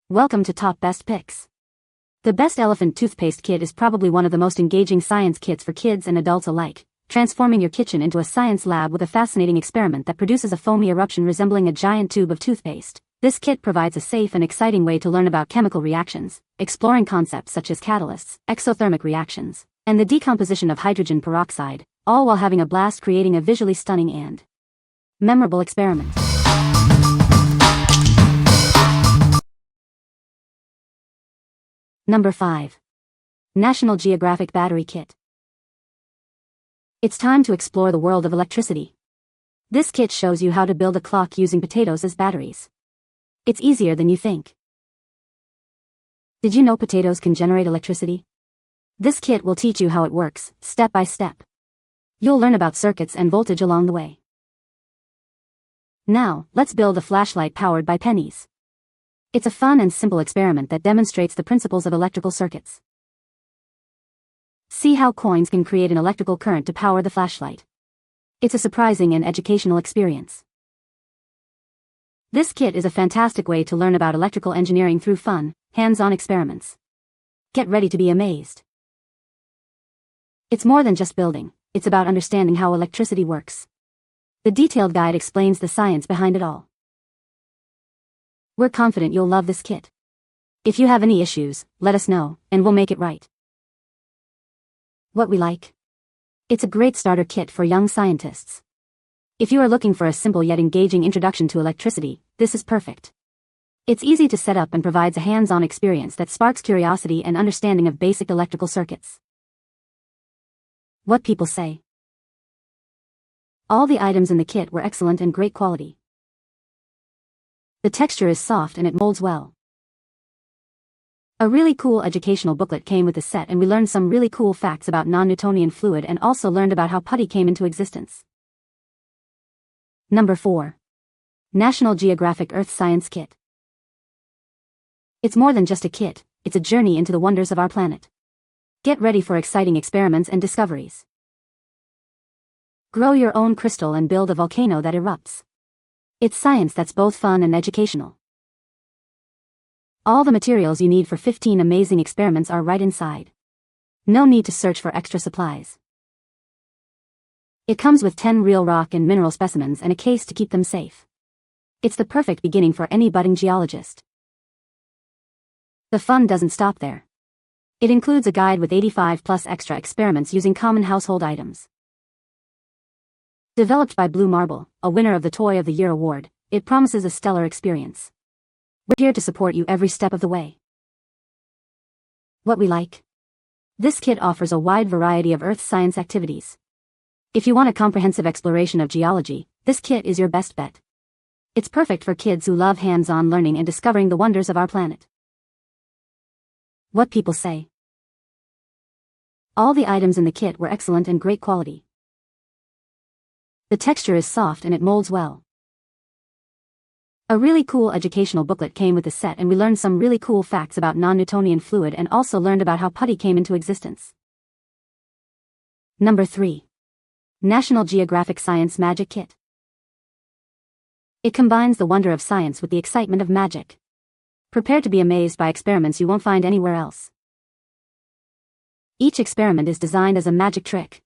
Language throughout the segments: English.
Welcome to Top Best Picks. The best Elephant Toothpaste Kit is probably one of the most engaging science kits for kids and adults alike, transforming your kitchen into a science lab with a fascinating experiment that produces a foamy eruption resembling a giant tube of toothpaste. This kit provides a safe and exciting way to learn about chemical reactions, exploring concepts such as catalysts, exothermic reactions, and the decomposition of hydrogen peroxide, all while having a blast creating a visually stunning and memorable experiment. Number 5. National Geographic Battery Kit. It's time to explore the world of electricity. This kit shows you how to build a clock using potatoes as batteries. It's easier than you think. Did you know potatoes can generate electricity? This kit will teach you how it works, step by step. You'll learn about circuits and voltage along the way. Now, let's build a flashlight powered by pennies. It's a fun and simple experiment that demonstrates the principles of electrical circuits. See how coins can create an electrical current to power the flashlight. It's a surprising and educational experience. This kit is a fantastic way to learn about electrical engineering through fun, hands-on experiments. Get ready to be amazed. It's more than just building, it's about understanding how electricity works. The detailed guide explains the science behind it all. We're confident you'll love this kit. If you have any issues, let us know, and we'll make it right. What we like? It's a great starter kit for young scientists. If you are looking for a simple yet engaging introduction to electricity, this is perfect. It's easy to set up and provides a hands-on experience that sparks curiosity and understanding of basic electrical circuits. What people say. All the items in the kit were excellent and great quality. The texture is soft and it molds well. A really cool educational booklet came with the set and we learned some really cool facts about non-Newtonian fluid and also learned about how putty came into existence. Number 4. National Geographic Earth Science Kit. It's more than just a kit, it's a journey into the wonders of our planet. Get ready for exciting experiments and discoveries. Grow your own crystal and build a volcano that erupts. It's science that's both fun and educational. All the materials you need for 15 amazing experiments are right inside. No need to search for extra supplies. It comes with 10 real rock and mineral specimens and a case to keep them safe. It's the perfect beginning for any budding geologist. The fun doesn't stop there. It includes a guide with 85 plus extra experiments using common household items. Developed by Blue Marble, a winner of the Toy of the Year award, it promises a stellar experience. We're here to support you every step of the way. What we like? This kit offers a wide variety of earth science activities. If you want a comprehensive exploration of geology, this kit is your best bet. It's perfect for kids who love hands-on learning and discovering the wonders of our planet. What people say. All the items in the kit were excellent and great quality. The texture is soft and it molds well. A really cool educational booklet came with the set and we learned some really cool facts about non-Newtonian fluid and also learned about how putty came into existence. Number 3. National Geographic Science Magic Kit. It combines the wonder of science with the excitement of magic. Prepare to be amazed by experiments you won't find anywhere else. Each experiment is designed as a magic trick.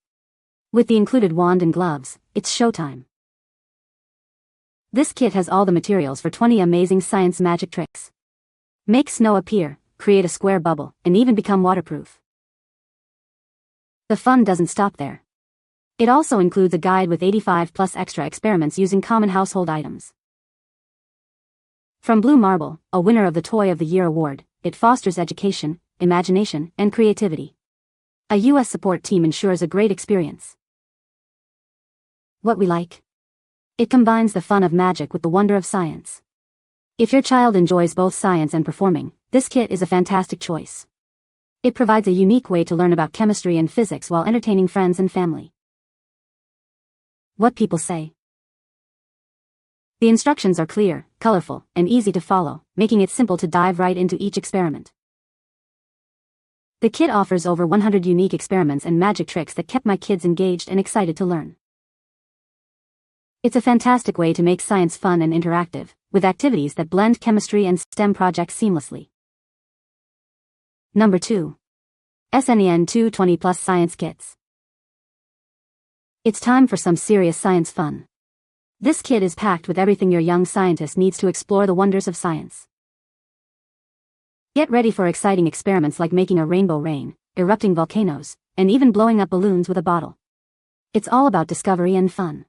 With the included wand and gloves, it's showtime. This kit has all the materials for 20 amazing science magic tricks. Make snow appear, create a square bubble, and even become waterproof. The fun doesn't stop there. It also includes a guide with 85 plus extra experiments using common household items. From Blue Marble, a winner of the Toy of the Year award, it fosters education, imagination, and creativity. A U.S. support team ensures a great experience. What we like? It combines the fun of magic with the wonder of science. If your child enjoys both science and performing, this kit is a fantastic choice. It provides a unique way to learn about chemistry and physics while entertaining friends and family. What people say. The instructions are clear, colorful, and easy to follow, making it simple to dive right into each experiment. The kit offers over 100 unique experiments and magic tricks that kept my kids engaged and excited to learn. It's a fantastic way to make science fun and interactive, with activities that blend chemistry and STEM projects seamlessly. Number 2. SNAEN 220 Plus Science Kits. It's time for some serious science fun. This kit is packed with everything your young scientist needs to explore the wonders of science. Get ready for exciting experiments like making a rainbow rain, erupting volcanoes, and even blowing up balloons with a bottle. It's all about discovery and fun.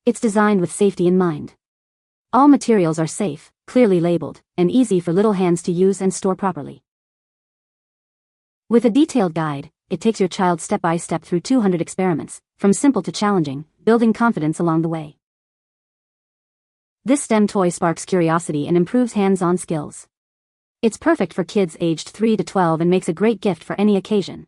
It's designed with safety in mind. All materials are safe, clearly labeled, and easy for little hands to use and store properly. With a detailed guide, it takes your child step by step through 200 experiments, from simple to challenging, building confidence along the way. This STEM toy sparks curiosity and improves hands-on skills. It's perfect for kids aged 3 to 12 and makes a great gift for any occasion.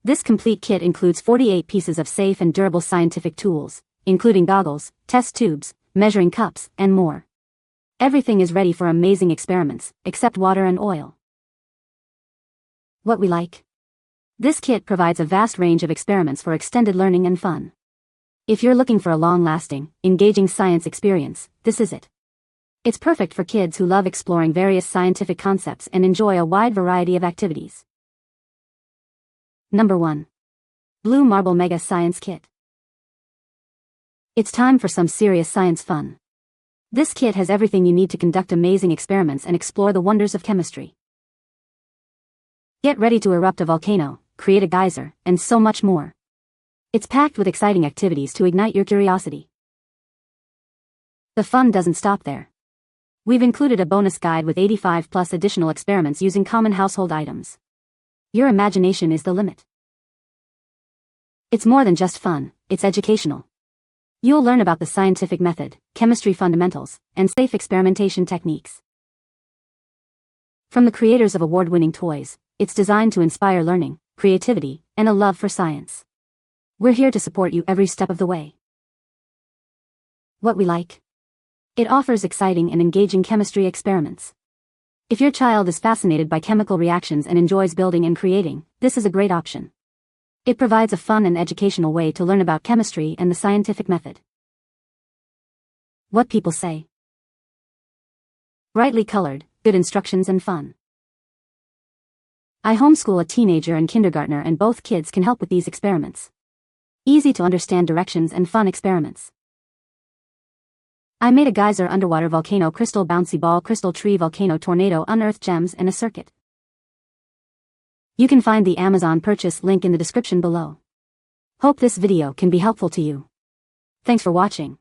This complete kit includes 48 pieces of safe and durable scientific tools, including goggles, test tubes, measuring cups, and more. Everything is ready for amazing experiments, except water and oil. What we like? This kit provides a vast range of experiments for extended learning and fun. If you're looking for a long-lasting, engaging science experience, this is it. It's perfect for kids who love exploring various scientific concepts and enjoy a wide variety of activities. Number 1. Blue Marble Mega Science Kit. It's time for some serious science fun. This kit has everything you need to conduct amazing experiments and explore the wonders of chemistry. Get ready to erupt a volcano, create a geyser, and so much more. It's packed with exciting activities to ignite your curiosity. The fun doesn't stop there. We've included a bonus guide with 85 plus additional experiments using common household items. Your imagination is the limit. It's more than just fun, it's educational. You'll learn about the scientific method, chemistry fundamentals, and safe experimentation techniques. From the creators of award-winning toys, it's designed to inspire learning, creativity, and a love for science. We're here to support you every step of the way. What we like? It offers exciting and engaging chemistry experiments. If your child is fascinated by chemical reactions and enjoys building and creating, this is a great option. It provides a fun and educational way to learn about chemistry and the scientific method. What people say? Brightly colored, good instructions and fun. I homeschool a teenager and kindergartner, and both kids can help with these experiments. Easy to understand directions and fun experiments. I made a geyser, underwater volcano, crystal bouncy ball, crystal tree, volcano, tornado, unearthed gems, and a circuit. You can find the Amazon purchase link in the description below. Hope this video can be helpful to you. Thanks for watching.